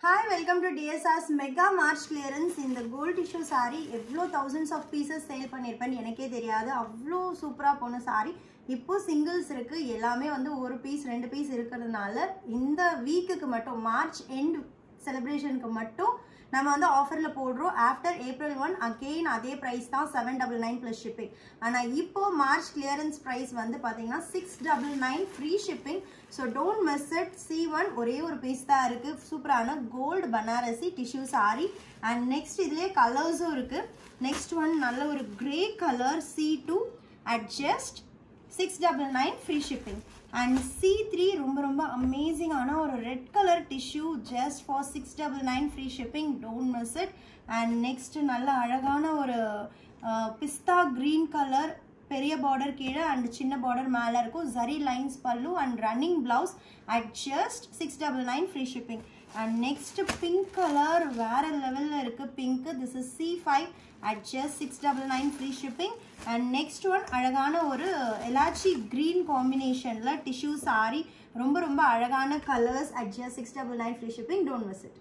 Hi, welcome to DSR's Mega March Clearance. In the gold tissue saree, எவ்வளோ thousands of pieces sale பண்ணிருப்பேன்னு எனக்கே தெரியாது. அவ்வளோ சூப்பரா போன saree. இப்போ singles இருக்கு. எல்லாமே வந்து ஒரு பீஸ் ரெண்டு பீஸ் இருக்கிறதுனால இந்த வீக்குக்கு மட்டும் மார்ச் எண்ட் செலிப்ரேஷனுக்கு மட்டும் நம்ம வந்து ஆஃபர்ல போடுறோம். ஆஃப்டர் April 1 அகெயின் அதே பிரைஸ் தான் 799 plus shipping. ஆனா இப்போ மார்ச் கிளியரன்ஸ் பிரைஸ் வந்து பாத்தீங்கன்னா 699 free shipping. So don't miss it. C1 ஒரே ஒரு பீஸ் தான் இருக்கு. சூப்பரான gold Banarasi tissue sari. And next இதுலயே கலர்ஸும் இருக்கு. நெக்ஸ்ட் ஒன் நல்ல ஒரு grey colour C2 at just 699 free shipping. And C3 ரொம்ப amazing ஆன ஒரு red color tissue just for 699 free shipping. Don't miss it. And next நல்ல அழகான ஒரு பிஸ்தா green color பெரிய border கீழே and சின்ன border மேல இருக்கும். Zari lines pallu and running blouse at just 699 free shipping. And next pink color வேற லெவல்ல இருக்கு pink. This is C5 at just 699 free shipping. And next one அழகான ஒரு எலாச்சி green combinationல tissue saree. ரொம்ப அழகான colors at just 699 free shipping. Don't miss it.